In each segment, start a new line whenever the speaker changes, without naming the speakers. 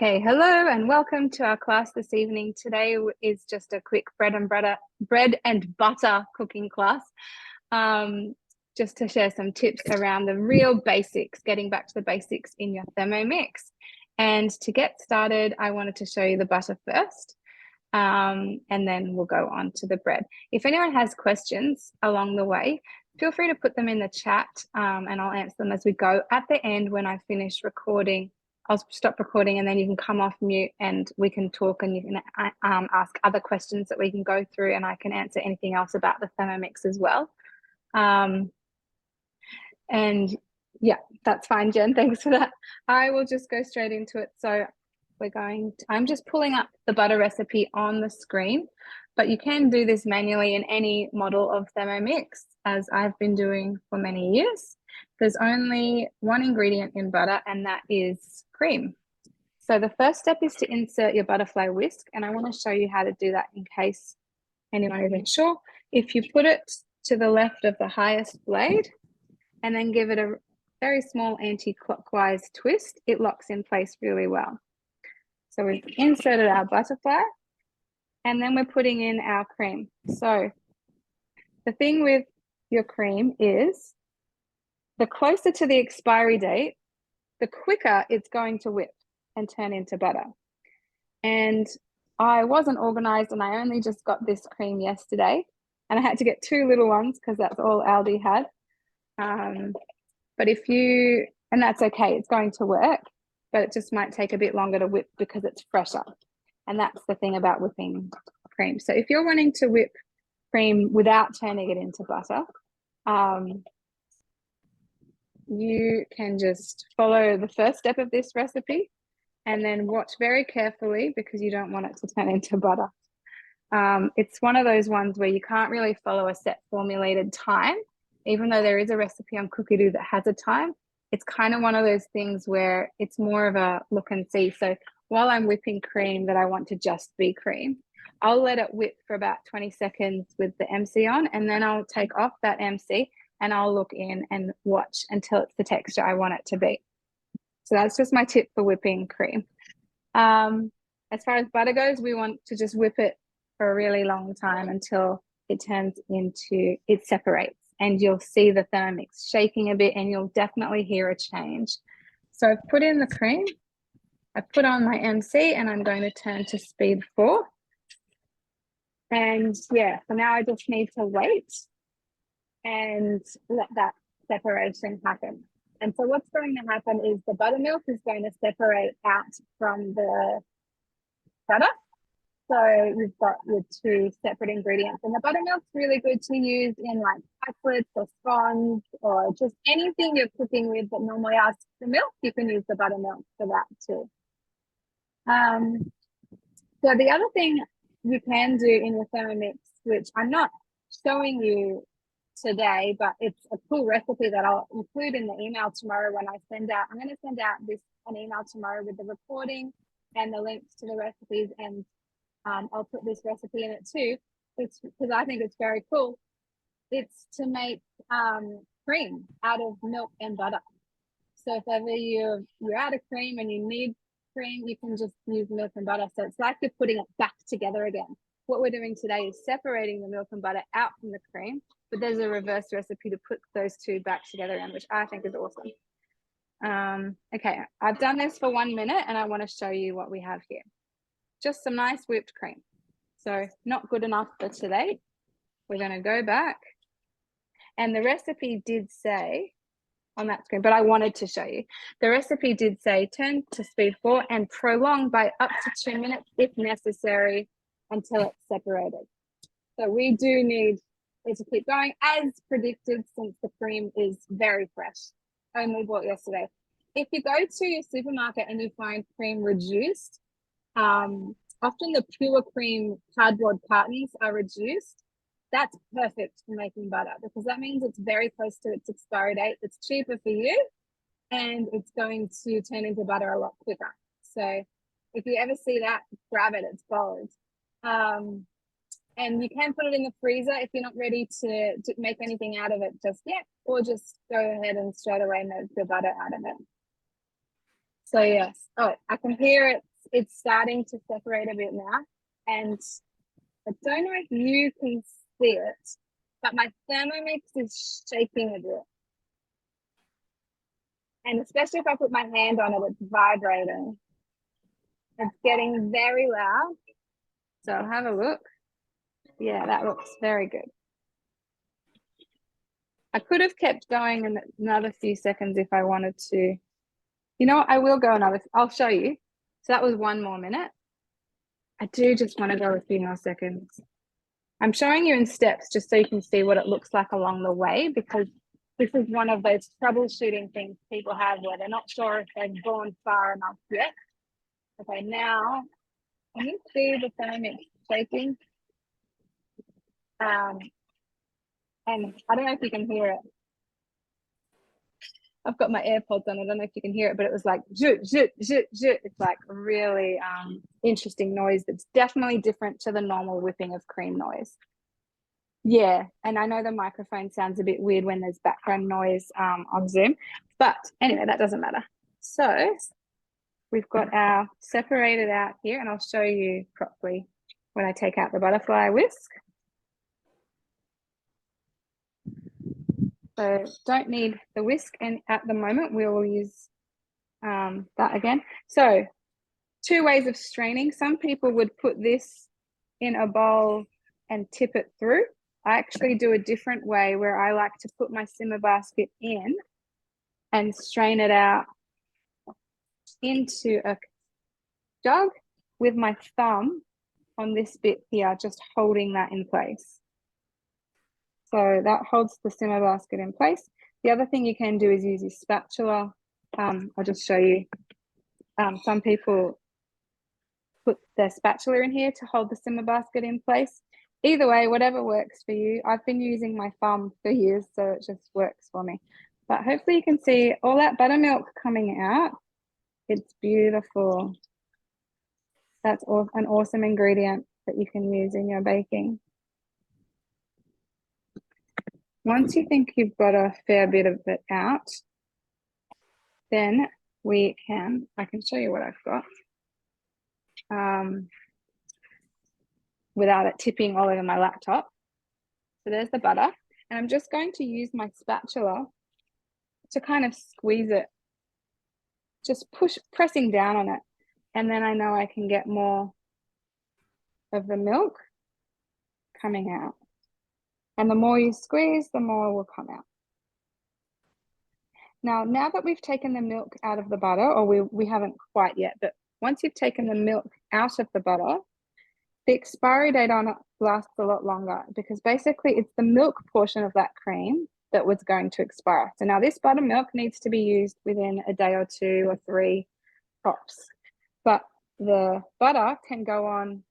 Okay, hello and welcome to our class this evening. Today is just a quick bread and butter cooking class, just to share some tips around the real basics, getting back to the basics in your Thermomix. And to get started, I wanted to show you the butter first, and then we'll go on to the bread. If anyone has questions along the way, feel free to put them in the chat, and I'll answer them as we go. At the end, when I finish recording, I'll stop recording and then you can come off mute and we can talk, and you can ask other questions that we can go through, and I can answer anything else about the Thermomix as well. And yeah, that's fine, Jen. Thanks for that. I will just go straight into it. So I'm just pulling up the butter recipe on the screen, but you can do this manually in any model of Thermomix, as I've been doing for many years. There's only one ingredient in butter, and that is cream. So the first step is to insert your butterfly whisk, and I want to show you how to do that in case anyone isn't sure. If you put it to the left of the highest blade and then give it a very small anti-clockwise twist, it locks in place really well. So we've inserted our butterfly, and then we're putting in our cream. So the thing with your cream is, the closer to the expiry date, the quicker it's going to whip and turn into butter. And I wasn't organized, and I only just got this cream yesterday, and I had to get 2 little ones because that's all Aldi had. And that's okay, it's going to work, but it just might take a bit longer to whip because it's fresher. And that's the thing about whipping cream. So if you're wanting to whip cream without turning it into butter, you can just follow the first step of this recipe and then watch very carefully, because you don't want it to turn into butter. It's one of those ones where you can't really follow a set formulated time, even though there is a recipe on Cookie-Doo that has a time. It's kind of one of those things where it's more of a look and see. So while I'm whipping cream that I want to just be cream, I'll let it whip for about 20 seconds with the MC on, and then I'll take off that MC and I'll look in and watch until it's the texture I want it to be. So that's just my tip for whipping cream. As far as butter goes, we want to just whip it for a really long time until it separates, and you'll see the Thermomix shaking a bit, and you'll definitely hear a change. So I've put in the cream, I put on my MC, and I'm going to turn to speed 4. And yeah, so now I just need to wait and let that separation happen. And so what's going to happen is the buttermilk is going to separate out from the butter. So you've got your 2 separate ingredients, and the buttermilk's really good to use in like cutlets or scones or just anything you're cooking with that normally asks for milk. You can use the buttermilk for that too. So the other thing you can do in your Thermomix, which I'm not showing you today, but it's a cool recipe that I'll include in the email tomorrow when I send out. I'm going to send out an email tomorrow with the recording and the links to the recipes, and I'll put this recipe in it too, because I think it's very cool. It's to make cream out of milk and butter. So if ever you're out of cream and you need cream, you can just use milk and butter. So it's like you're putting it back together again. What we're doing today is separating the milk and butter out from the cream, but there's a reverse recipe to put those 2 back together again, which I think is awesome. Okay, I've done this for 1 minute, and I want to show you what we have here. Just some nice whipped cream. So not good enough for today. We're going to go back, and the recipe did say on that screen, but I wanted to show you. The recipe did say turn to speed 4 and prolong by up to 2 minutes if necessary until it's separated. So we do need it to keep going as predicted, since the cream is very fresh, only bought yesterday. If you go to your supermarket and you find cream reduced, often the pure cream cardboard cartons are reduced. That's perfect for making butter, because that means it's very close to its expiry date. It's cheaper for you, and it's going to turn into butter a lot quicker. So if you ever see that, grab it, it's gold. And you can put it in the freezer if you're not ready to make anything out of it just yet, or just go ahead and straight away make the butter out of it. So yes, oh, I can hear it it's starting to separate a bit now. And I don't know if you can see it, but my Thermomix is shaking a bit. And especially if I put my hand on it, it's vibrating. It's getting very loud. So I'll have a look. Yeah, that looks very good. I could have kept going in another few seconds if I wanted to. You know what? I will go another. I'll show you. So that was 1 more minute. I do just want to go a few more seconds. I'm showing you in steps just so you can see what it looks like along the way, because this is one of those troubleshooting things people have where they're not sure if they've gone far enough yet. Okay, now can you see the Thermomix shaking? And I don't know if you can hear it. I've got my AirPods on. I don't know if you can hear it, but it was like zhoot, zhoot, zhoot, zhoot. It's like a really interesting noise that's definitely different to the normal whipping of cream noise. Yeah, and I know the microphone sounds a bit weird when there's background noise on Zoom, but anyway, that doesn't matter. So we've got our separated out here, and I'll show you properly when I take out the butterfly whisk. So don't need the whisk, and at the moment we will use that again. So 2 ways of straining. Some people would put this in a bowl and tip it through. I actually do a different way where I like to put my simmer basket in and strain it out into a jug with my thumb on this bit here, just holding that in place. So that holds the simmer basket in place. The other thing you can do is use your spatula. I'll just show you. Some people put their spatula in here to hold the simmer basket in place. Either way, whatever works for you. I've been using my thumb for years, so it just works for me. But hopefully you can see all that buttermilk coming out. It's beautiful. That's an awesome ingredient that you can use in your baking. Once you think you've got a fair bit of it out, then I can show you what I've got. Without it tipping all over my laptop. So there's the butter, and I'm just going to use my spatula to kind of squeeze it, just pressing down on it. And then I know I can get more of the milk coming out. And the more you squeeze, the more will come out. Now that we've taken the milk out of the butter, or we haven't quite yet, but once you've taken the milk out of the butter, the expiry date on it lasts a lot longer, because basically it's the milk portion of that cream that was going to expire. So now this buttermilk needs to be used within a day or 2 or 3 tops. But the butter can go on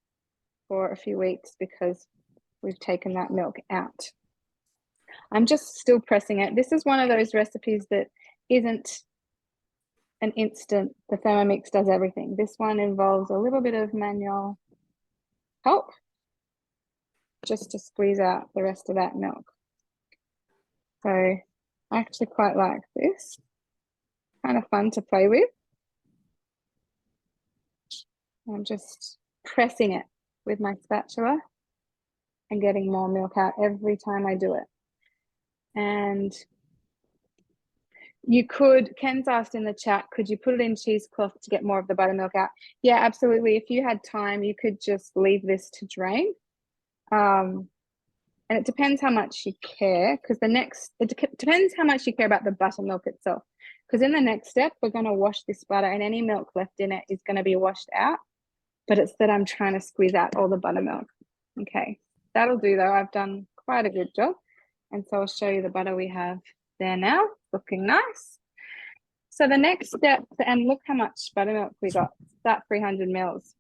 for a few weeks because we've taken that milk out. I'm just still pressing it. This is one of those recipes that isn't an instant. The Thermomix does everything. This one involves a little bit of manual help just to squeeze out the rest of that milk. So I actually quite like this. Kind of fun to play with. I'm just pressing it with my spatula and getting more milk out every time I do it. And you could, Ken's asked in the chat, could you put it in cheesecloth to get more of the buttermilk out? Yeah, absolutely. If you had time, you could just leave this to drain. And it depends how much you care, because it depends how much you care about the buttermilk itself. Because in the next step, we're going to wash this butter, and any milk left in it is going to be washed out. But it's that I'm trying to squeeze out all the buttermilk. Okay, that'll do though. I've done quite a good job. And so I'll show you the butter we have there now, looking nice. So the next step, and look how much buttermilk we got, that 300 mils.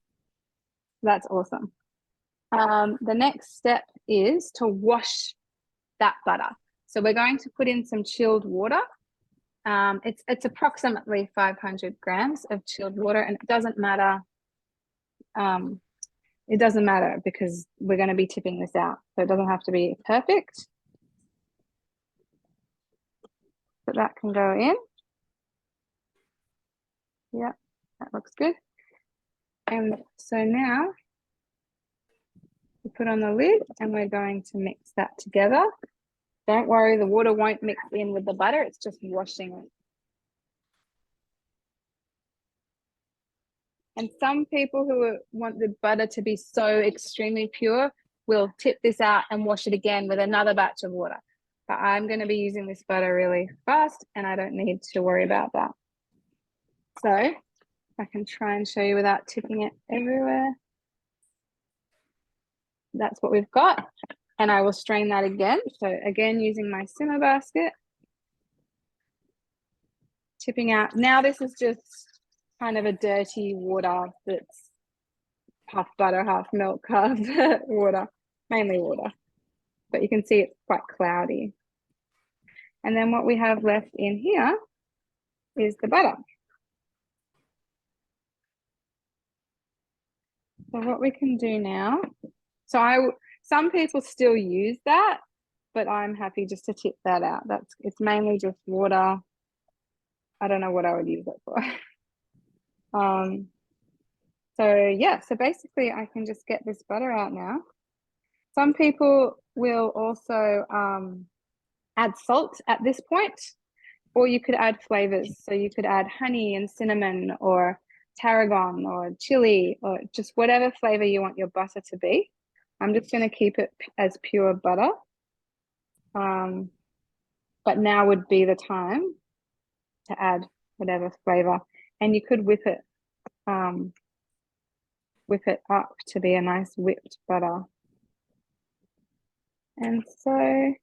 That's awesome. The next step is to wash that butter. So we're going to put in some chilled water. It's approximately 500 grams of chilled water, and it doesn't matter. It doesn't matter because we're going to be tipping this out, so it doesn't have to be perfect. But that can go in. Yeah, that looks good. And so now we put on the lid and we're going to mix that together. Don't worry, the water won't mix in with the butter. It's just washing it. And some people who want the butter to be so extremely pure will tip this out and wash it again with another batch of water. But I'm going to be using this butter really fast and I don't need to worry about that. So I can try and show you without tipping it everywhere. That's what we've got. And I will strain that again. So again, using my simmer basket, tipping out. Now this is just kind of a dirty water that's half butter, half milk, half water, mainly water. But you can see it's quite cloudy. And then what we have left in here is the butter. So what we can do now, some people still use that, but I'm happy just to tip that out. It's mainly just water. I don't know what I would use it for. So yeah, so basically I can just get this butter out now. Some people will also add salt at this point, or you could add flavors. So you could add honey and cinnamon or tarragon or chili or just whatever flavor you want your butter to be. I'm just going to keep it as pure butter. But now would be the time to add whatever flavor. And you could whip it up to be a nice whipped butter. And so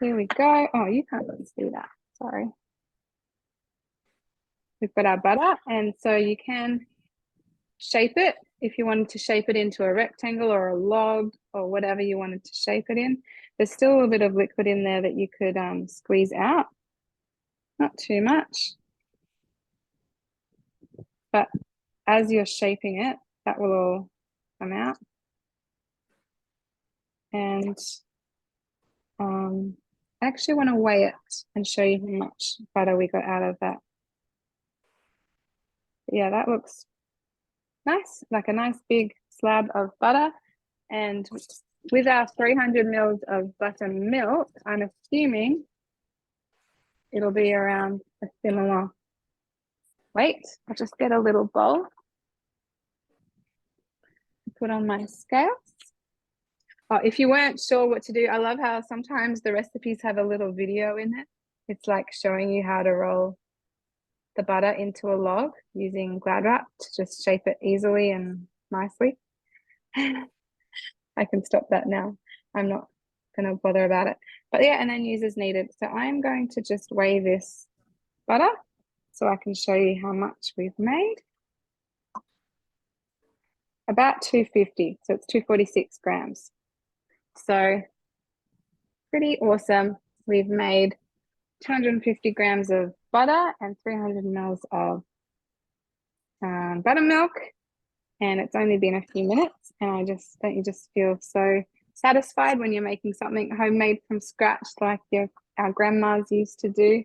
here we go. Oh, you can't really see that. Sorry. We've got our butter, and so you can shape it if you wanted to shape it into a rectangle or a log or whatever you wanted to shape it in. There's still a little bit of liquid in there that you could squeeze out. Not too much. But as you're shaping it, that will all come out. And I actually want to weigh it and show you how much butter we got out of that. Yeah, that looks nice, like a nice big slab of butter. And with our 300 mils of buttermilk, I'm assuming it'll be around a similar weight. I'll just get a little bowl to put on my scales. Oh, if you weren't sure what to do, I love how sometimes the recipes have a little video in it. It's like showing you how to roll the butter into a log using Glad wrap to just shape it easily and nicely. I can stop that now. I'm not going to bother about it. But yeah, and then use as needed. So I'm going to just weigh this butter so I can show you how much we've made. About 250, so it's 246 grams. So pretty awesome. We've made 250 grams of butter and 300 mils of buttermilk, and it's only been a few minutes, and don't you just feel so satisfied when you're making something homemade from scratch like our grandmas used to do.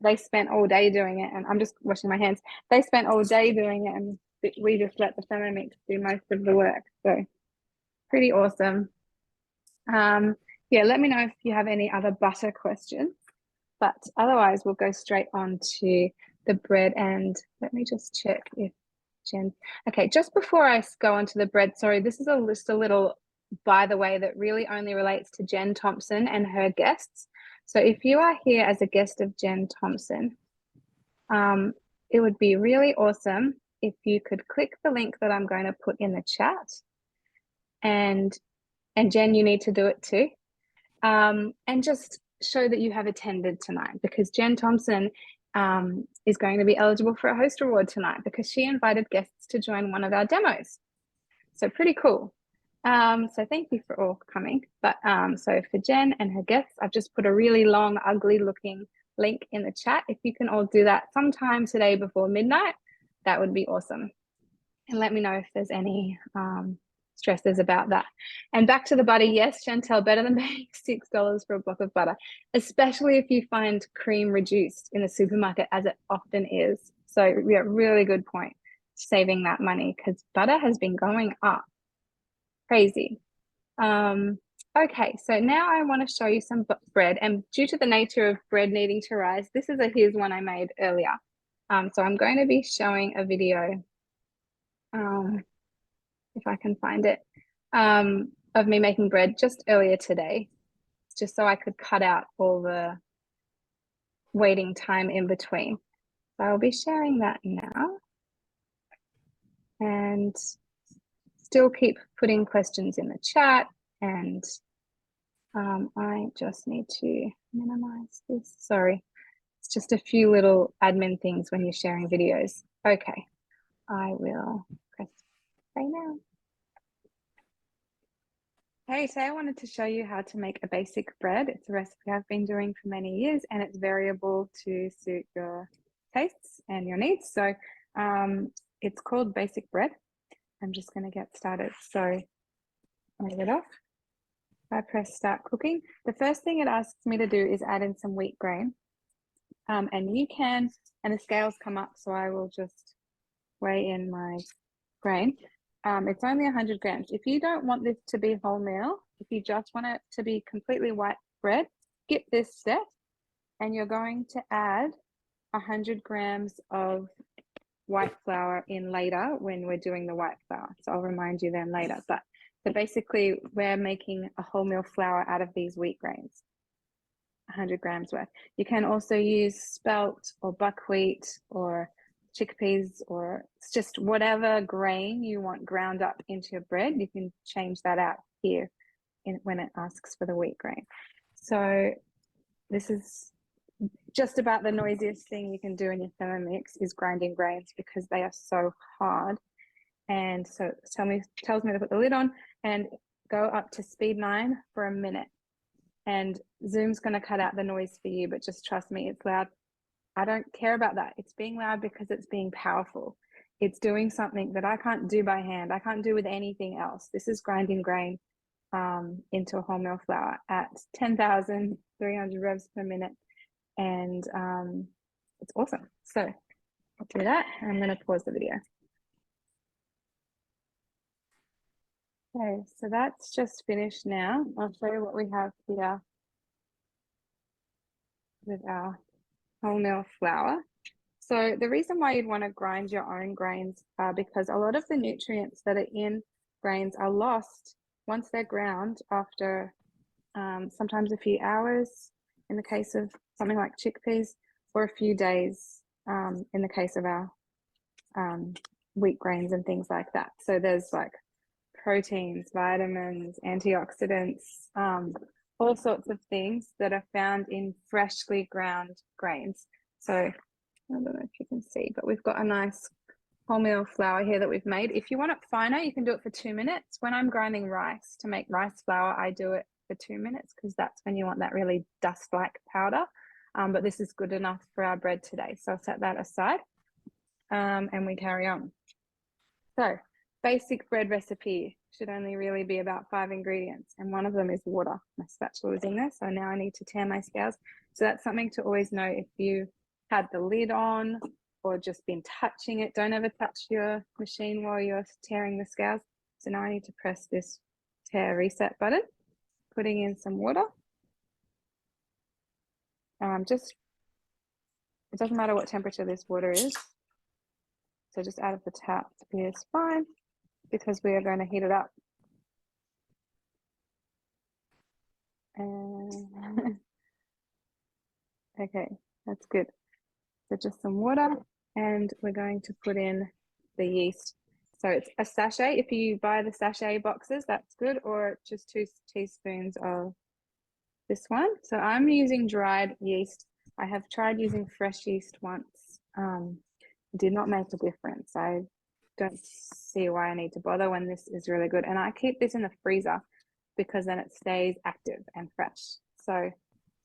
They spent all day doing it, and I'm just washing my hands. They spent all day doing it, and we just let the Thermomix do most of the work. So pretty awesome. Yeah, let me know if you have any other butter questions, but otherwise we'll go straight on to the bread. And let me just check if Jen, okay, just before I go on to the bread, sorry, this is just a little by the way that really only relates to Jen Thompson and her guests. So if you are here as a guest of Jen Thompson, it would be really awesome if you could click the link that I'm going to put in the chat. And Jen, you need to do it too. And just show that you have attended tonight, because Jen Thompson is going to be eligible for a host award tonight because she invited guests to join one of our demos. So pretty cool. So thank you for all coming. But so for Jen and her guests, I've just put a really long, ugly looking link in the chat. If you can all do that sometime today before midnight, that would be awesome. And let me know if there's any stresses about that. And back to the butter, yes, Chantel, better than paying $6 for a block of butter, especially if you find cream reduced in the supermarket, as it often is. So yeah, really good point saving that money because butter has been going up. Crazy. Okay, so now I want to show you some bread, and due to the nature of bread needing to rise, this is here's one I made earlier. So I'm going to be showing a video, if I can find it, of me making bread just earlier today, just so I could cut out all the waiting time in between. So I'll be sharing that now, and still keep putting questions in the chat, and I just need to minimize this. Sorry, it's just a few little admin things when you're sharing videos. Okay, I will press play now. Hey, today I wanted to show you how to make a basic bread. It's a recipe I've been doing for many years, and it's variable to suit your tastes and your needs. So it's called basic bread. I'm just going to get started. So I'll get off. I press start cooking. The first thing it asks me to do is add in some wheat grain. And you can, and the scales come up, so I will just weigh in my grain. It's only 100 grams. If you don't want this to be wholemeal, if you just want it to be completely white bread, skip this step, and you're going to add 100 grams of white flour in later when we're doing the white flour. So I'll remind you then later. But so basically, we're making a wholemeal flour out of these wheat grains, 100 grams worth. You can also use spelt or buckwheat or chickpeas, or it's just whatever grain you want ground up into your bread. You can change that out here when it asks for the wheat grain. So this is just about the noisiest thing you can do in your Thermomix is grinding grains, because they are so hard. And so it tells me to put the lid on and go up to speed 9 for a minute. And Zoom's going to cut out the noise for you, but just trust me, it's loud. I don't care about that. It's being loud because it's being powerful. It's doing something that I can't do by hand. I can't do with anything else. This is grinding grain into a wholemeal flour at 10,300 revs per minute. And it's awesome. So I'll do that. I'm going to pause the video. Okay, so that's just finished now. I'll show you what we have here with our wholemeal flour. So the reason why you'd want to grind your own grains are because a lot of the nutrients that are in grains are lost once they're ground after sometimes a few hours in the case of something like chickpeas, or a few days in the case of our wheat grains and things like that. So there's like proteins, vitamins, antioxidants, all sorts of things that are found in freshly ground grains. So I don't know if you can see, but we've got a nice wholemeal flour here that we've made. If you want it finer, you can do it for 2 minutes. When I'm grinding rice to make rice flour, I do it for 2 minutes because that's when you want that really dust-like powder. But this is good enough for our bread today. So I'll set that aside and we carry on. So basic bread recipe should only really be about 5 ingredients, and one of them is water. My spatula is in there, so now I need to tare my scales. So that's something to always know. If you had the lid on or just been touching it, don't ever touch your machine while you're tearing the scales. So now I need to press this tear reset button, putting in some water. It doesn't matter what temperature this water is. So just out of the tap is fine, because we are going to heat it up. And okay, that's good. So just some water, and we're going to put in the yeast. So it's a sachet. If you buy the sachet boxes, that's good, or just 2 teaspoons of this one. So I'm using dried yeast. I have tried using fresh yeast once. It did not make a difference. I don't see why I need to bother when this is really good. And I keep this in the freezer because then it stays active and fresh. So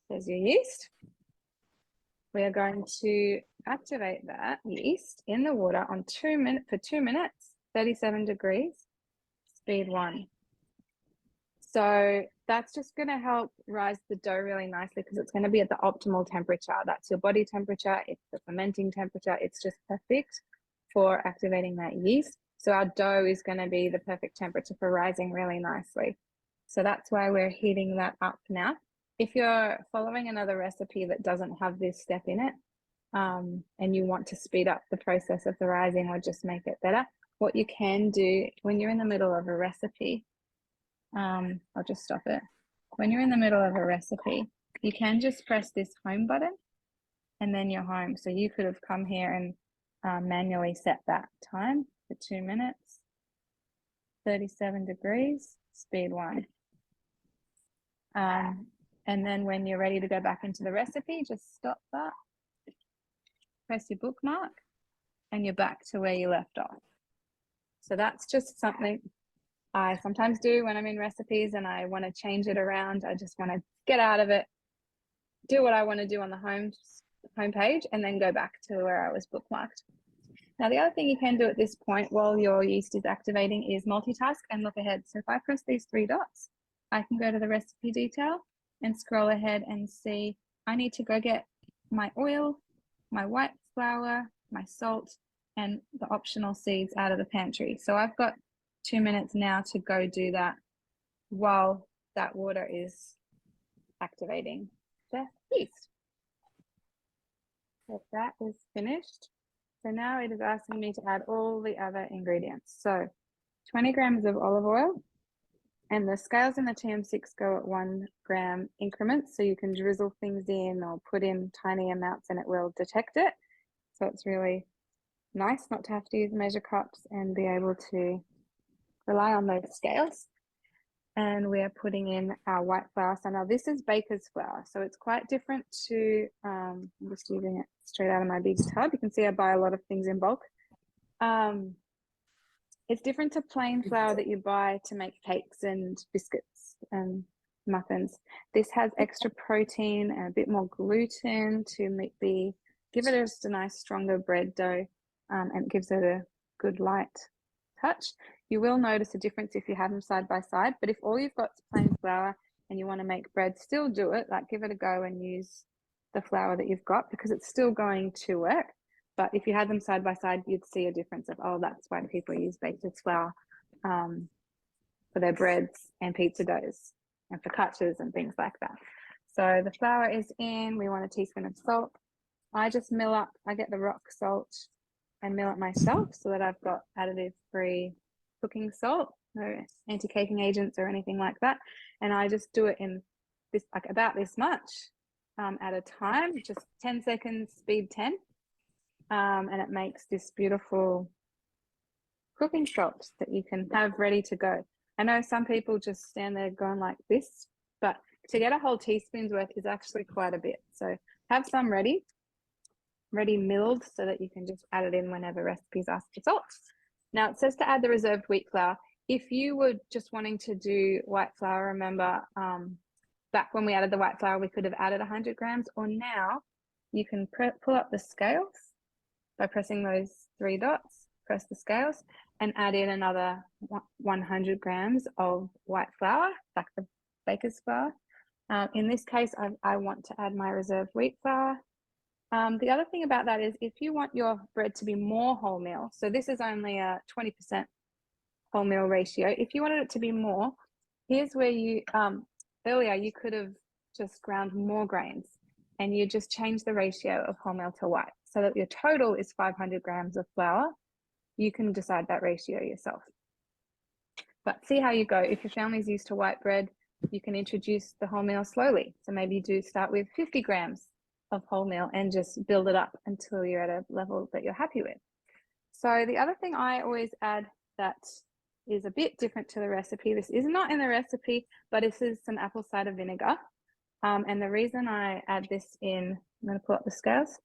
there's your yeast. We are going to activate that yeast in the water on 2 minutes for 2 minutes, 37 degrees, speed 1. So that's just going to help rise the dough really nicely because it's going to be at the optimal temperature. That's your body temperature. It's the fermenting temperature. It's just perfect for activating that yeast. So our dough is going to be the perfect temperature for rising really nicely. So that's why we're heating that up now. If you're following another recipe that doesn't have this step in it, and you want to speed up the process of the rising or just make it better, what you can do when you're in the middle of a recipe, I'll just stop it. When you're in the middle of a recipe, you can just press this home button and then you're home. So you could have come here and manually set that time for 2 minutes, 37 degrees, speed 1. And then when you're ready to go back into the recipe, just stop that, press your bookmark, and you're back to where you left off. So that's just something I sometimes do when I'm in recipes and I want to change it around. I just want to get out of it, do what I want to do on the home page, and then go back to where I was bookmarked. Now, the other thing you can do at this point while your yeast is activating is multitask and look ahead. So if I press these 3 dots, I can go to the recipe detail and scroll ahead and see I need to go get my oil, my white flour, my salt, and the optional seeds out of the pantry. So I've got 2 minutes now to go do that while that water is activating the yeast. So that is finished. So now it is asking me to add all the other ingredients. So 20 grams of olive oil, and the scales in the TM6 go at 1 gram increments. So you can drizzle things in or put in tiny amounts and it will detect it. So it's really nice not to have to use measure cups and be able to rely on those scales. And we are putting in our white flour. So now this is baker's flour. So it's quite different to, I'm just using it straight out of my big tub. You can see I buy a lot of things in bulk. It's different to plain flour that you buy to make cakes and biscuits and muffins. This has extra protein and a bit more gluten to give it just a nice stronger bread dough, and it gives it a good light touch. You will notice a difference if you have them side by side, but if all you've got is plain flour and you want to make bread, still do it. Like, give it a go and use the flour that you've got because it's still going to work. But if you had them side by side, you'd see a difference of, oh, that's why people use baker's flour for their breads and pizza doughs and focaccias and things like that. So the flour is in. We want a teaspoon of salt. I just I get the rock salt and mill it myself so that I've got additive-free cooking salt, no anti-caking agents or anything like that. And I just do it in this, like about this much at a time, just 10 seconds, speed 10. And it makes this beautiful cooking salt that you can have ready to go. I know some people just stand there going like this, but to get a whole teaspoon's worth is actually quite a bit. So have some ready milled so that you can just add it in whenever recipes ask for salt. Now it says to add the reserved wheat flour. If you were just wanting to do white flour, remember back when we added the white flour, we could have added 100 grams, or now you can pull up the scales by pressing those 3 dots, press the scales, and add in another 100 grams of white flour, like the baker's flour. In this case, I want to add my reserved wheat flour. The other thing about that is if you want your bread to be more wholemeal, so this is only a 20% wholemeal ratio. If you wanted it to be more, here's where you, earlier you could have just ground more grains and you just change the ratio of wholemeal to white so that your total is 500 grams of flour. You can decide that ratio yourself. But see how you go. If your family's used to white bread, you can introduce the wholemeal slowly. So maybe you do start with 50 grams of wholemeal and just build it up until you're at a level that you're happy with. So the other thing I always add that is a bit different to the recipe, this is not in the recipe, but this is some apple cider vinegar. And the reason I add this in, I'm going to pull up the scales,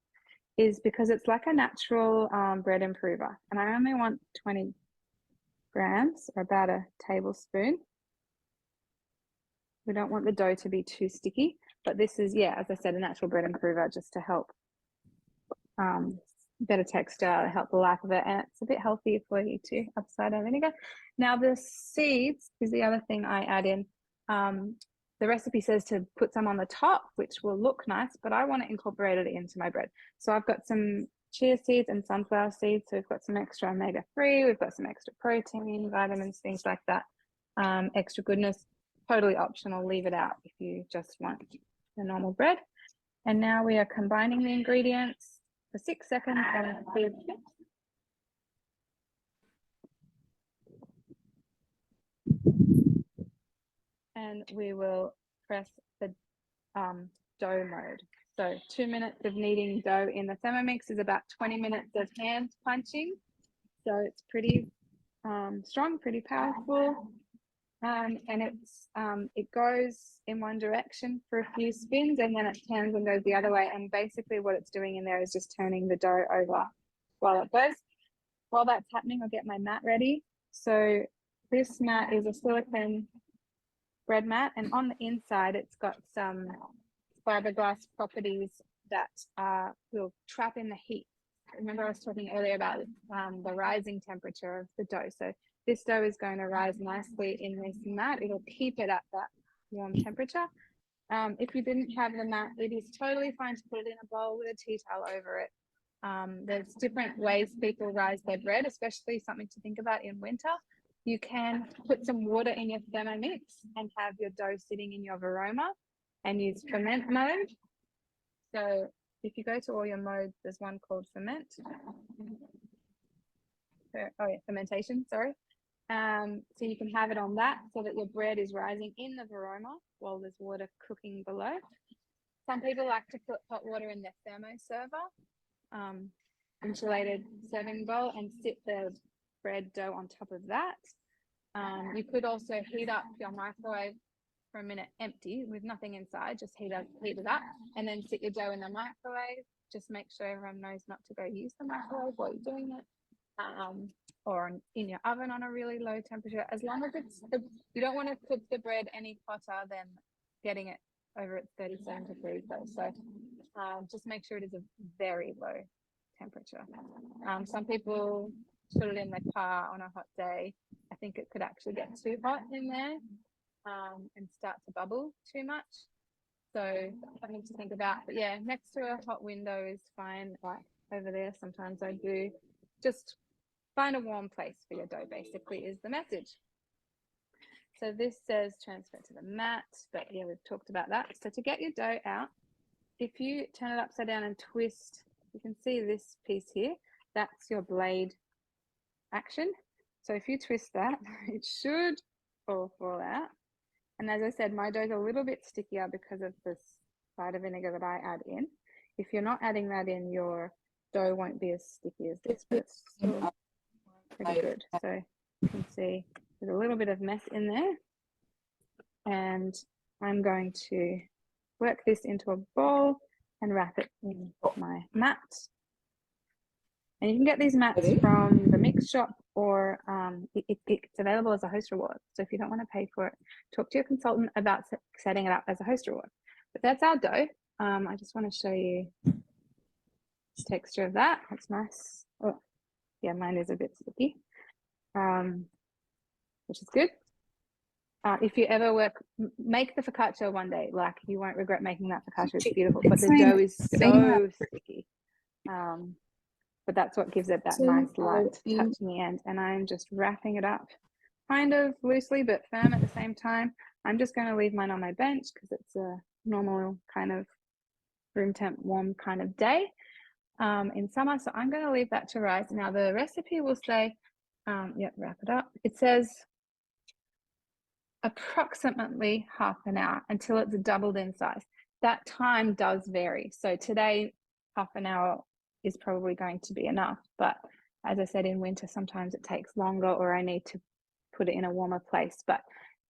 is because it's like a natural bread improver. And I only want 20 grams, or about a tablespoon. We don't want the dough to be too sticky, but this is, yeah, as I said, a natural bread improver just to help better texture, help the life of it, and it's a bit healthier for you too, apple cider vinegar. Now the seeds is the other thing I add in. The recipe says to put some on the top, which will look nice, but I want to incorporate it into my bread. So I've got some chia seeds and sunflower seeds. So we've got some extra omega-3, we've got some extra protein, vitamins, things like that. Extra goodness, totally optional, leave it out if you just want the normal bread. And now we are combining the ingredients for 6 seconds. And we will press the dough mode. So 2 minutes of kneading dough in the Thermomix is about 20 minutes of hand punching. So it's pretty strong, pretty powerful. And it goes in one direction for a few spins and then it turns and goes the other way. And basically what it's doing in there is just turning the dough over while it goes. While that's happening, I'll get my mat ready. So this mat is a silicone bread mat, and on the inside it's got some fiberglass properties that will trap in the heat. Remember I was talking earlier about the rising temperature of the dough. So this dough is going to rise nicely in this mat. It'll keep it at that warm temperature. If you didn't have the mat, it is totally fine to put it in a bowl with a tea towel over it. There's different ways people rise their bread, especially something to think about in winter. You can put some water in your Thermomix and have your dough sitting in your varoma and use ferment mode. So if you go to all your modes, there's one called ferment. Fermentation, sorry. So you can have it on that so that your bread is rising in the varoma while there's water cooking below. Some people like to put hot water in their thermo server, insulated serving bowl, and sit the bread dough on top of that. You could also heat up your microwave for a minute empty with nothing inside, just heat it up and then sit your dough in the microwave. Just make sure everyone knows not to go use the microwave while you're doing it, or in your oven on a really low temperature. As long as you don't want to cook the bread any hotter than getting it over at 37 degrees though. So just make sure it is a very low temperature. Some people put it in the car on a hot day. I think it could actually get too hot in there and start to bubble too much. So something to think about. But yeah, next to a hot window is fine. Like over there, sometimes I do. Just find a warm place for your dough, basically, is the message. So this says transfer to the mat, but yeah, we've talked about that. So to get your dough out, if you turn it upside down and twist, you can see this piece here, that's your blade action. So if you twist that, it should fall out. And as I said, my dough is a little bit stickier because of this cider vinegar that I add in. If you're not adding that in, your dough won't be as sticky as this, but it's still pretty good. So you can see there's a little bit of mess in there. And I'm going to work this into a bowl and wrap it in my mat. And you can get these mats from the mix shop, or it's available as a host reward. So if you don't want to pay for it, talk to your consultant about setting it up as a host reward. But that's our dough. I just want to show you the texture of that. That's nice. Oh, yeah, mine is a bit sticky, which is good. If you ever make the focaccia one day. Like, you won't regret making that focaccia. It's beautiful, but the dough is so sticky. But that's what gives it that nice light touch in the end. And I'm just wrapping it up kind of loosely but firm at the same time. I'm just going to leave mine on my bench because it's a normal kind of room temp warm kind of day in summer. So I'm going to leave that to rise. Now the recipe will say, wrap it up. It says approximately half an hour until it's doubled in size. That time does vary. So today, half an hour is probably going to be enough. But as I said, in winter, sometimes it takes longer, or I need to put it in a warmer place. But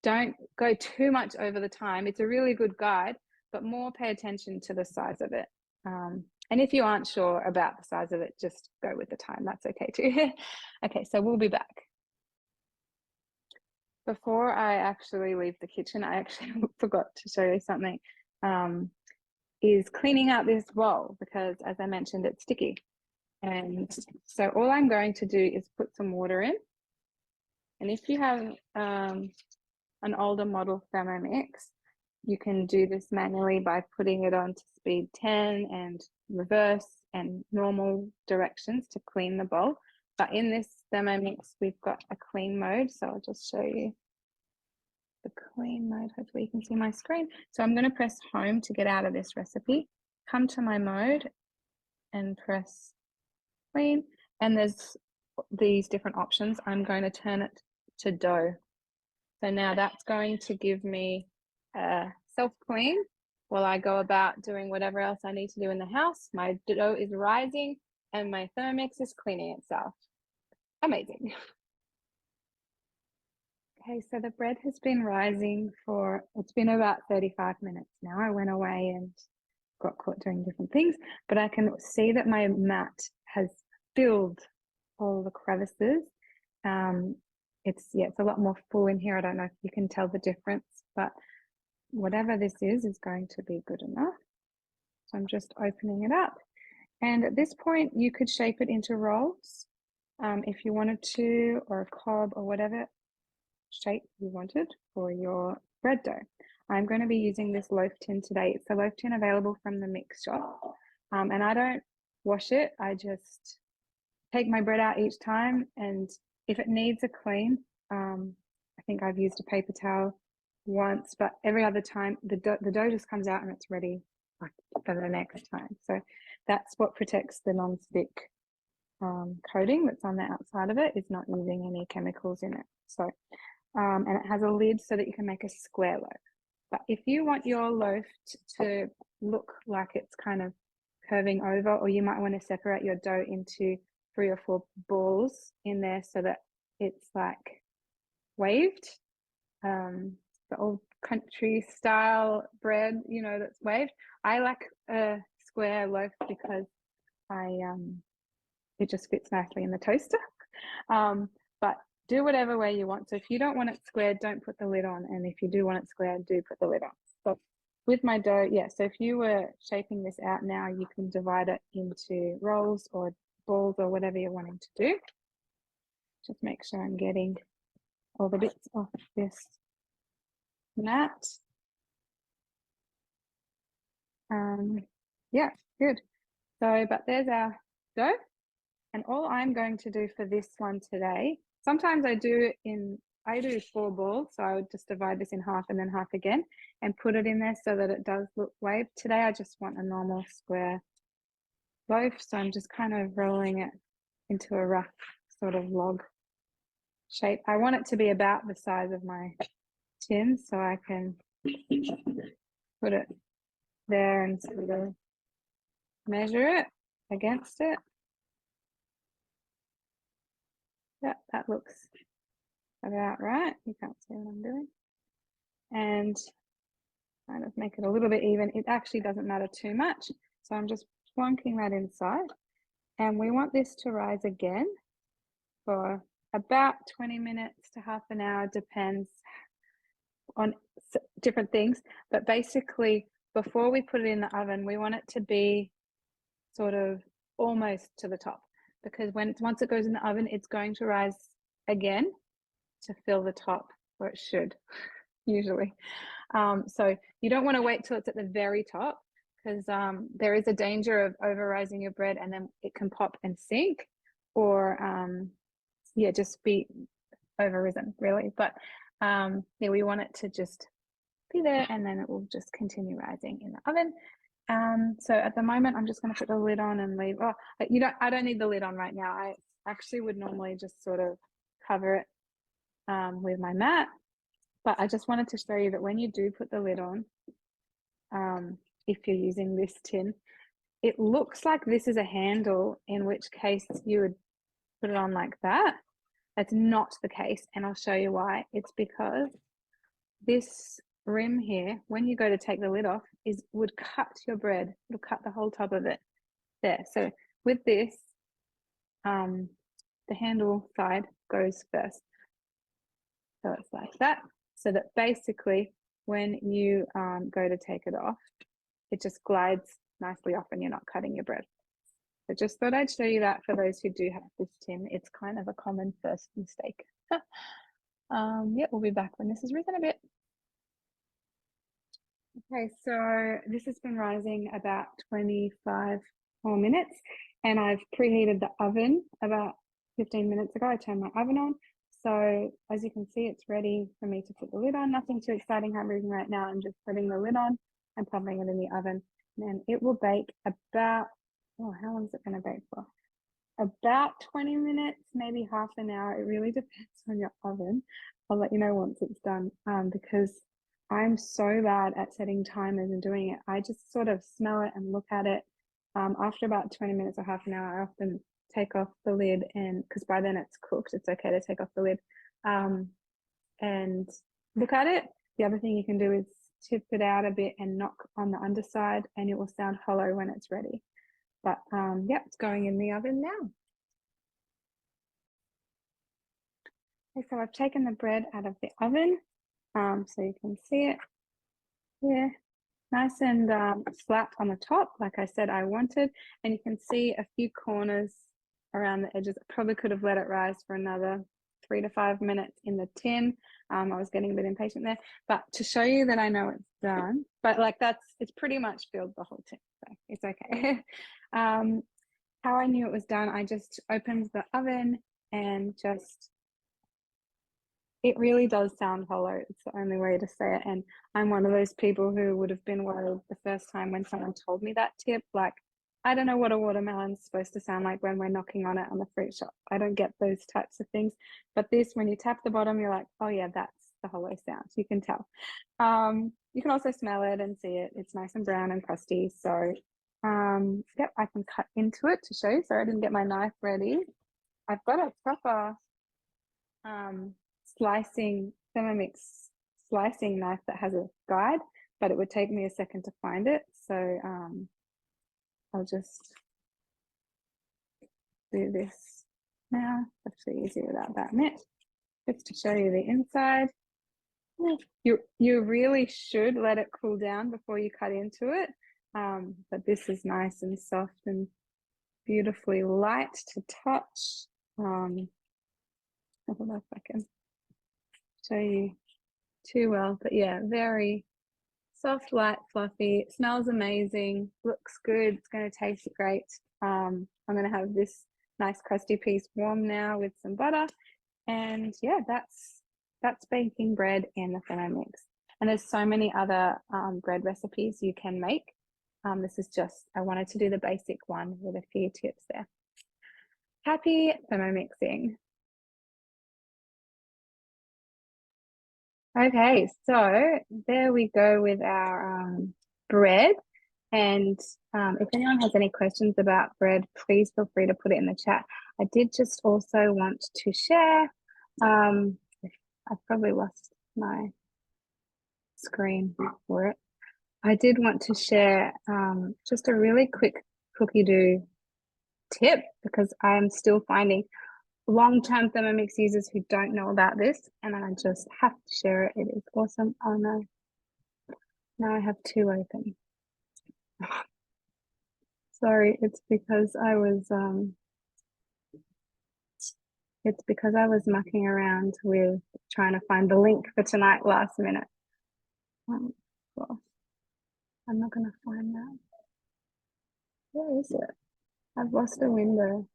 don't go too much over the time. It's a really good guide, but more pay attention to the size of it. And if you aren't sure about the size of it, just go with the time. That's okay too. Okay, so we'll be back. Before I actually leave the kitchen, I actually forgot to show you something. Is cleaning out this bowl, because as I mentioned, it's sticky. And so all I'm going to do is put some water in. And if you have an older model Thermomix, you can do this manually by putting it on to speed 10 and reverse and normal directions to clean the bowl. But in this Thermomix, we've got a clean mode. So I'll just show you the clean mode. Hopefully you can see my screen. So I'm going to press home to get out of this recipe, come to my mode and press clean. And there's these different options. I'm going to turn it to dough. So now that's going to give me a self-clean while I go about doing whatever else I need to do in the house. My dough is rising and my Thermomix is cleaning itself. Amazing. Okay, so the bread has been rising for, it's been about 35 minutes now. I went away and got caught doing different things, but I can see that my mat has filled all the crevices. It's a lot more full in here. I don't know if you can tell the difference, but whatever this is going to be good enough. So I'm just opening it up. And at this point, you could shape it into rolls if you wanted to, or a cob or whatever shape you wanted for your bread dough. I'm going to be using this loaf tin today. It's a loaf tin available from the mix shop. And I don't wash it. I just take my bread out each time, and if it needs a clean, I think I've used a paper towel once, but every other time the dough just comes out and it's ready for the next time. So that's what protects the non-stick coating that's on the outside of it, is not using any chemicals in it. So and it has a lid so that you can make a square loaf. But if you want your loaf to look like it's kind of curving over, or you might want to separate your dough into 3 or 4 balls in there so that it's like waved, the old country style bread, you know, that's waved. I like a square loaf because it just fits nicely in the toaster. But do whatever way you want. So if you don't want it squared, don't put the lid on. And if you do want it squared, do put the lid on. So with my dough, so if you were shaping this out now, you can divide it into rolls or balls or whatever you're wanting to do. Just make sure I'm getting all the bits off this mat. Yeah, good. So, but there's our dough. And all I'm going to do for this one today, sometimes I do 4 balls. So I would just divide this in half and then half again and put it in there so that it does look waved. Today, I just want a normal square loaf. So I'm just kind of rolling it into a rough sort of log shape. I want it to be about the size of my tin, so I can put it there and sort of measure it against it. Yeah, that looks about right. You can't see what I'm doing. And kind of make it a little bit even. It actually doesn't matter too much. So I'm just plonking that inside. And we want this to rise again for about 20 minutes to half an hour, depends on different things. But basically, before we put it in the oven, we want it to be sort of almost to the top, because once it goes in the oven, it's going to rise again to fill the top, or it should usually. So you don't want to wait till it's at the very top, because there is a danger of over rising your bread and then it can pop and sink, or just be over risen really. But we want it to just be there, and then it will just continue rising in the oven. So at the moment, I'm just going to put the lid on and leave. I don't need the lid on right now. I actually would normally just sort of cover it with my mat, but I just wanted to show you that when you do put the lid on, if you're using this tin, it looks like this is a handle, in which case you would put it on like that. That's not the case, and I'll show you why. It's because this rim here, when you go to take the lid off, would cut your bread. It'll cut the whole top of it there. So with this, the handle side goes first. So it's like that. So that basically when you go to take it off, it just glides nicely off and you're not cutting your bread. So just thought I'd show you that for those who do have this tin. It's kind of a common first mistake. We'll be back when this has risen a bit. Okay, so this has been rising about 25 more minutes. And I've preheated the oven about 15 minutes ago. I turned my oven on. So as you can see, it's ready for me to put the lid on. Nothing too exciting happening right now. I'm just putting the lid on and popping it in the oven. And it will bake about, oh, how long is it going to bake for? About 20 minutes, maybe half an hour. It really depends on your oven. I'll let you know once it's done, because I'm so bad at setting timers and doing it. I just sort of smell it and look at it. After about 20 minutes or half an hour, I often take off the lid, and because by then it's cooked, it's okay to take off the lid and look at it. The other thing you can do is tip it out a bit and knock on the underside, and it will sound hollow when it's ready. But yeah, it's going in the oven now. Okay, so I've taken the bread out of the oven, so you can see it here, nice and flat on the top, like I said I wanted. And you can see a few corners around the edges. I probably could have let it rise for another 3 to 5 minutes in the tin. I was getting a bit impatient there, but to show you that I know it's done, but like it's pretty much filled the whole tin, so it's okay. How I knew it was done, I just opened the oven and it really does sound hollow. It's the only way to say it. And I'm one of those people who would have been worried the first time when someone told me that tip. Like, I don't know what a watermelon's supposed to sound like when we're knocking on it on the fruit shop. I don't get those types of things. But this, when you tap the bottom, you're like, oh yeah, that's the hollow sound. You can tell. You can also smell it and see it. It's nice and brown and crusty. So yep, I can cut into it to show you. Sorry, I didn't get my knife ready. I've got a proper Thermomix slicing knife that has a guide, but it would take me a second to find it. So I'll just do this now. It's actually easier without that mitt. Just to show you the inside. You really should let it cool down before you cut into it. But this is nice and soft and beautifully light to touch. I don't know if I can show you too well, but yeah, very soft, light, fluffy. It smells amazing, looks good. It's going to taste great. I'm going to have this nice crusty piece warm now with some butter, and yeah, that's baking bread in the Thermomix. And there's so many other bread recipes you can make. This is just, I wanted to do the basic one with a few tips there. Happy Thermomixing. Okay, so there we go with our bread. And if anyone has any questions about bread, please feel free to put it in the chat. I did just also want to share, I've probably lost my screen for it. I did want to share just a really quick cookie dough tip, because I am still finding long-term Thermomix users who don't know about this, and I just have to share it. It is awesome. Oh no, now I have two open. Sorry, it's because I was mucking around with trying to find the link for tonight last minute. Well, I'm not going to find that. Where is it? I've lost a window.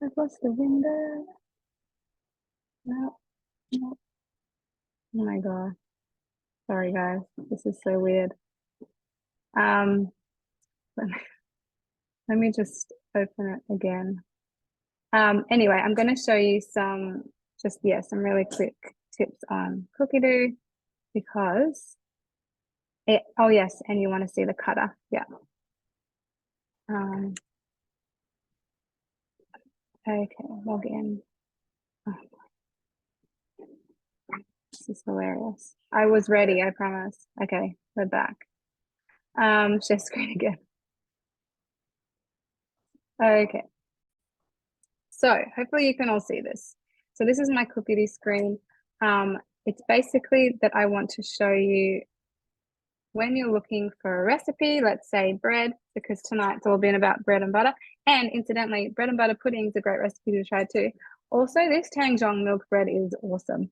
I've lost a window. No. Oh my God. Sorry guys, this is so weird. Let me just open it again. Anyway, I'm going to show you some really quick tips on cookie dough, because oh yes, and you want to see the cutter. Yeah. Okay, log in. Oh, this is hilarious. I was ready, I promise. Okay, we're back. Share screen again. Okay. So hopefully you can all see this. So this is my cookie dough screen. It's basically that I want to show you when you're looking for a recipe, let's say bread, because tonight's all been about bread and butter. And incidentally, bread and butter pudding is a great recipe to try too. Also, this Tangjong milk bread is awesome.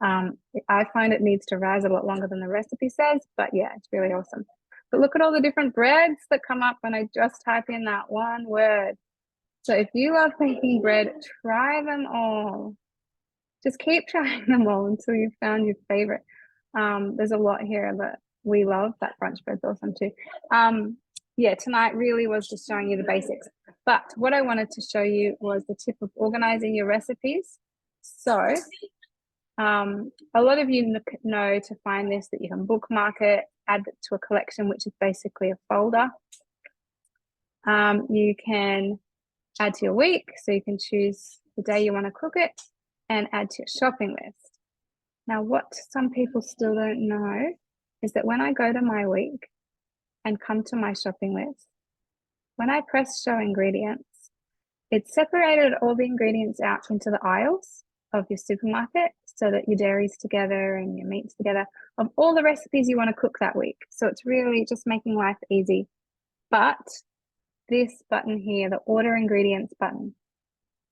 I find it needs to rise a lot longer than the recipe says, but yeah, it's really awesome. But look at all the different breads that come up when I just type in that one word. So if you love baking bread, try them all. Just keep trying them all until you've found your favorite. There's a lot here that we love. That brunch bread's awesome too. Yeah, tonight really was just showing you the basics. But what I wanted to show you was the tip of organizing your recipes. So a lot of you know to find this that you can bookmark it, add it to a collection, which is basically a folder. You can add to your week, so you can choose the day you want to cook it and add to your shopping list. Now, what some people still don't know is that when I go to my week and come to my shopping list, when I press show ingredients, it's separated all the ingredients out into the aisles of your supermarket so that your dairy's together and your meat's together of all the recipes you want to cook that week. So it's really just making life easy. But this button here, the order ingredients button,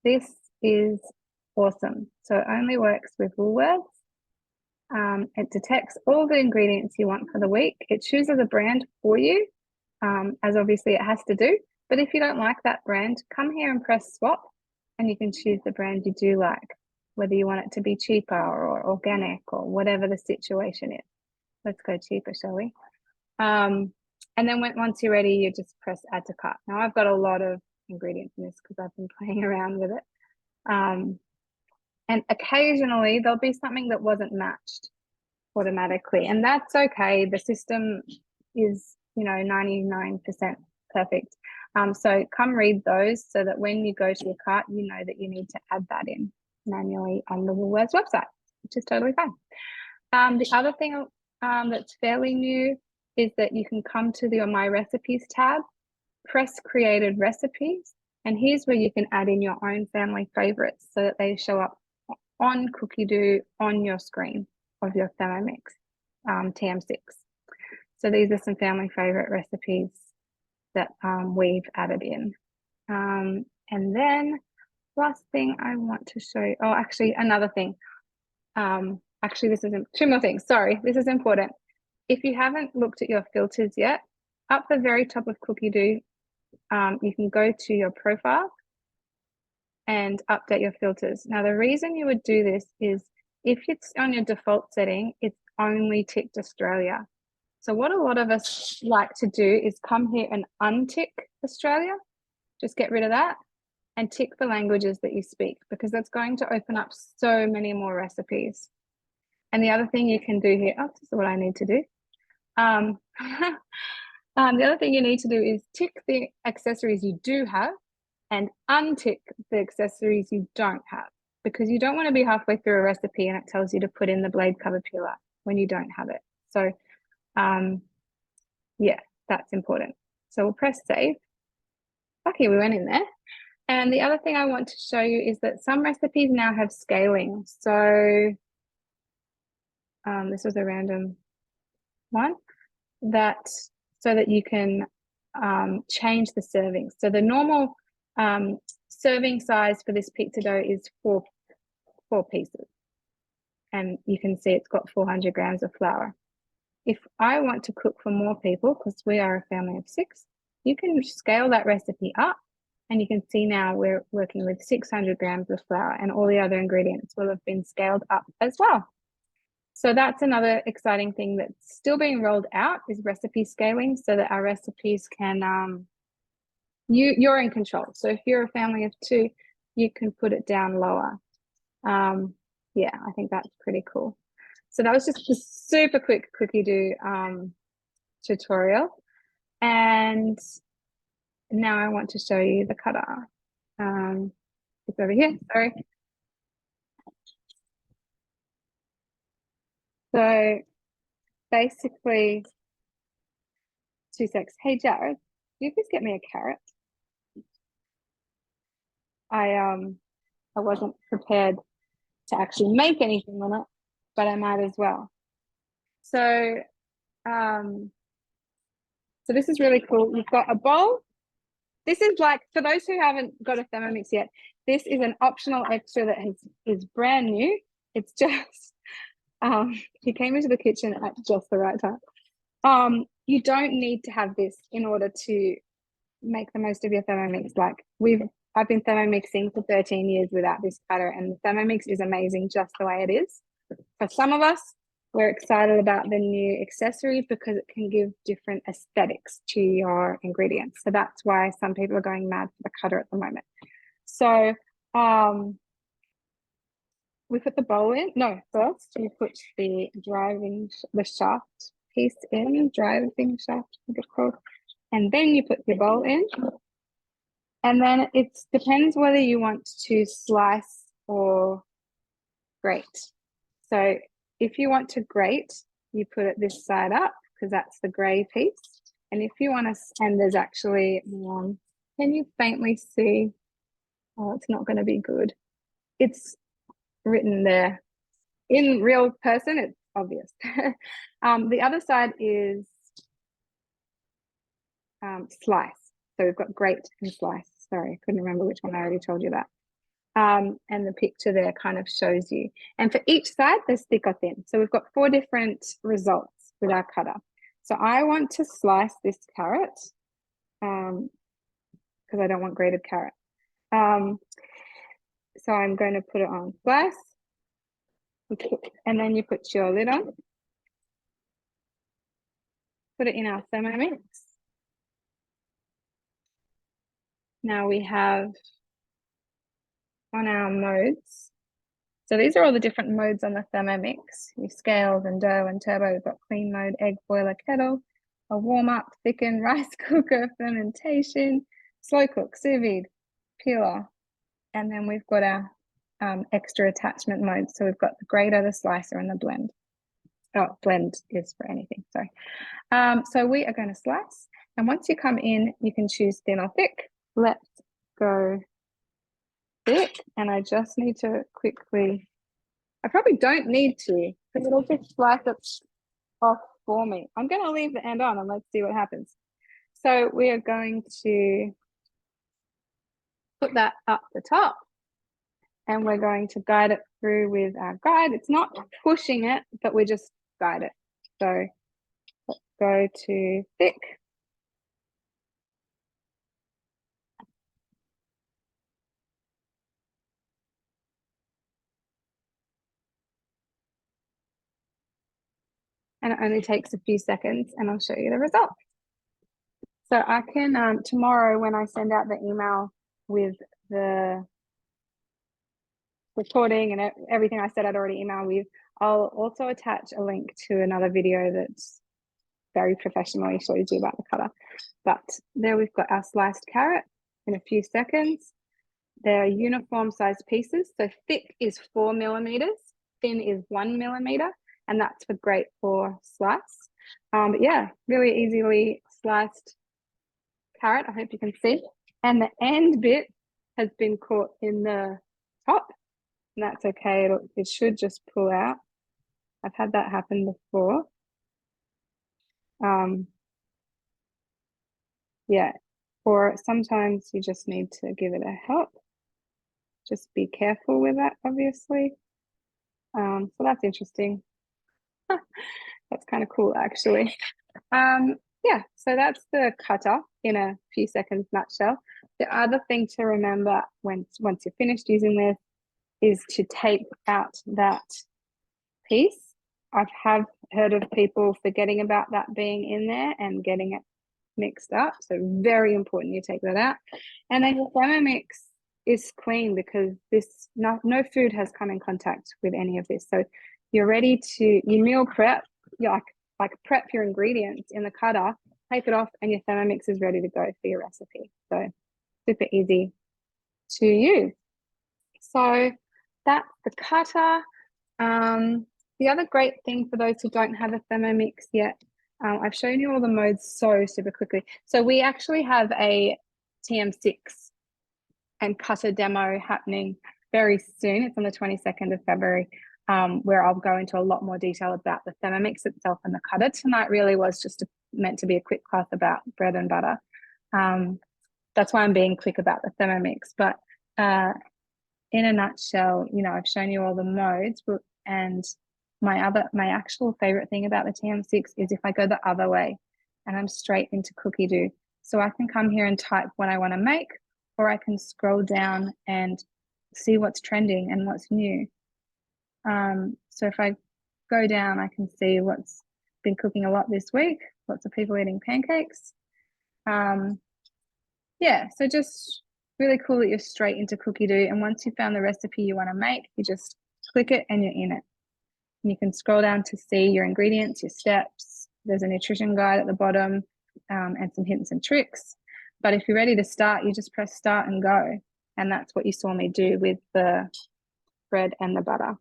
this is awesome. So it only works with Woolworths. It detects all the ingredients you want for the week. It chooses a brand for you, as obviously it has to do. But if you don't like that brand, come here and press swap and you can choose the brand you do like, whether you want it to be cheaper or organic or whatever the situation is. Let's go cheaper, shall we? And then once you're ready, you just press add to cart. Now I've got a lot of ingredients in this because I've been playing around with it. And occasionally there'll be something that wasn't matched automatically, and that's okay. The system is, 99% perfect. So come read those so that when you go to your cart, you know that you need to add that in manually on the Woolworths website, which is totally fine. The other thing that's fairly new is that you can come to the My Recipes tab, press created recipes, and here's where you can add in your own family favorites so that they show up on Cookie Doo on your screen of your Thermomix TM6. So these are some family favorite recipes that we've added in. And then last thing I want to show you, oh, actually another thing. Actually, this isn't, two more things, sorry, this is important. If you haven't looked at your filters yet, up the very top of Cookie Doo, you can go to your profile and update your filters. Now, the reason you would do this is if it's on your default setting, it's only ticked Australia. So what a lot of us like to do is come here and untick Australia, just get rid of that and tick the languages that you speak, because that's going to open up so many more recipes. And the other thing you can do here, oh, this is what I need to do. The other thing you need to do is tick the accessories you do have and untick the accessories you don't have, because you don't want to be halfway through a recipe and it tells you to put in the blade cover peeler when you don't have it. So yeah, that's important. So we'll press save. Okay, we went in there. And the other thing I want to show you is that some recipes now have scaling. So this was a random one so that you can change the servings. So the normal serving size for this pizza dough is four pieces. And you can see it's got 400 grams of flour. If I want to cook for more people, because we are a family of 6, you can scale that recipe up and you can see now we're working with 600 grams of flour and all the other ingredients will have been scaled up as well. So that's another exciting thing that's still being rolled out is recipe scaling so that our recipes can, you're in control. So if you're a family of 2, you can put it down lower. Yeah, I think that's pretty cool. So that was just a super quick Cookie Doo tutorial. And now I want to show you the cutter. It's over here, sorry. So basically, 2 secs. Hey, Jared, can you please get me a carrot? I wasn't prepared to actually make anything on it, but I might as well. So, so this is really cool. You've got a bowl. This is like, for those who haven't got a Thermomix yet, this is an optional extra that is brand new. It's just, he came into the kitchen at just the right time. you don't need to have this in order to make the most of your Thermomix. Like I've been Thermomixing for 13 years without this cutter, and the Thermomix is amazing just the way it is. For some of us, we're excited about the new accessories because it can give different aesthetics to your ingredients. So that's why some people are going mad for the cutter at the moment. So we put the bowl in. No, first you put the shaft piece in, driving shaft, I think it's called. And then you put your bowl in. And then it depends whether you want to slice or grate. So if you want to grate, you put it this side up because that's the gray piece. And if you want to, and there's actually, can you faintly see? Oh, it's not going to be good. It's written there. In real person, it's obvious. The other side is slice. So we've got grate and slice. Sorry, I couldn't remember which one. I already told you that. And the picture there kind of shows you. And for each side, there's thick or thin. So we've got 4 different results with our cutter. So I want to slice this carrot because I don't want grated carrot. So I'm going to put it on slice. And then you put your lid on. Put it in our Thermomix. Now we have on our modes. So these are all the different modes on the Thermomix. Your scales and dough and turbo. We've got clean mode, egg boiler, kettle, a warm up, thicken, rice cooker, fermentation, slow cook, sous vide, peeler. And then we've got our extra attachment modes. So we've got the grater, the slicer, and the blend. Oh, blend is for anything, sorry. So we are going to slice. And once you come in, you can choose thin or thick. Let's go thick. And I just need to quickly, I probably don't need to because it'll just slice it off for me. I'm going to leave the end on and let's see what happens. So we are going to put that up the top and we're going to guide it through with our guide. It's not pushing it, but we just guide it. So let's go to thick. And it only takes a few seconds and I'll show you the result. So I can, tomorrow when I send out the email with the recording and everything I said I'd already emailed with, I'll also attach a link to another video that's very professionally shows you about the cutter. But there we've got our sliced carrot in a few seconds. They're uniform sized pieces. So thick is 4 millimeters, thin is 1 millimeter, and that's for great for slice. But yeah, really easily sliced carrot. I hope you can see. And the end bit has been caught in the top, and that's okay. It should just pull out. I've had that happen before. Yeah, or sometimes you just need to give it a help. Just be careful with that, obviously. So that's interesting. That's kind of cool, actually. Yeah, so that's the cutter in a few seconds nutshell. The other thing to remember once you're finished using this is to take out that piece. I have heard of people forgetting about that being in there and getting it mixed up. So very important you take that out. And then your Thermomix is clean because no food has come in contact with any of this. So you're ready to, you meal prep, you like prep your ingredients in the cutter, take it off, and your Thermomix is ready to go for your recipe. So super easy to use. So that's the cutter. The other great thing for those who don't have a Thermomix yet, I've shown you all the modes so super quickly. So we actually have a TM6 and cutter demo happening very soon. It's on the 22nd of February, where I'll go into a lot more detail about the Thermomix itself and the cutter. Tonight really was just meant to be a quick class about bread and butter. That's why I'm being quick about the Thermomix. But in a nutshell, you know, I've shown you all the modes, and my actual favorite thing about the TM6 is if I go the other way. and I'm straight into cookie dough. So I can come here and type what I want to make, or I can scroll down and see what's trending and what's new. So if I go down, I can see what's been cooking a lot this week. Lots of people eating pancakes. Yeah, so just really cool that you're straight into cookie dough. And once you found the recipe you want to make, you just click it and you're in it. And you can scroll down to see your ingredients, your steps. There's a nutrition guide at the bottom, and some hints and tricks. But if you're ready to start, you just press start and go. And that's what you saw me do with the bread and the butter.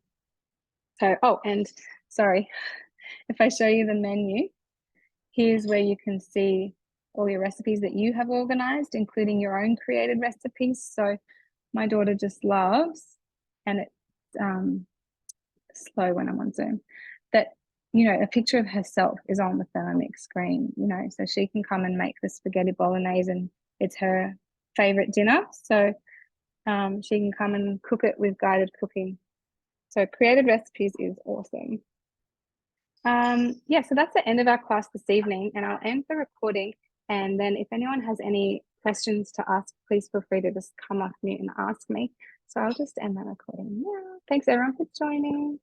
So, oh, and sorry, if I show you the menu, here's where you can see all your recipes that you have organized, including your own created recipes. So my daughter just loves, and it's slow when I'm on Zoom, that, you know, a picture of herself is on the Thermomix screen, you know, so she can come and make the spaghetti bolognese and it's her favorite dinner. So she can come and cook it with guided cooking. So created recipes is awesome. Yeah, so that's the end of our class this evening, and I'll end the recording. And then if anyone has any questions to ask, please feel free to just come off mute and ask me. So I'll just end that recording now. Thanks everyone for joining.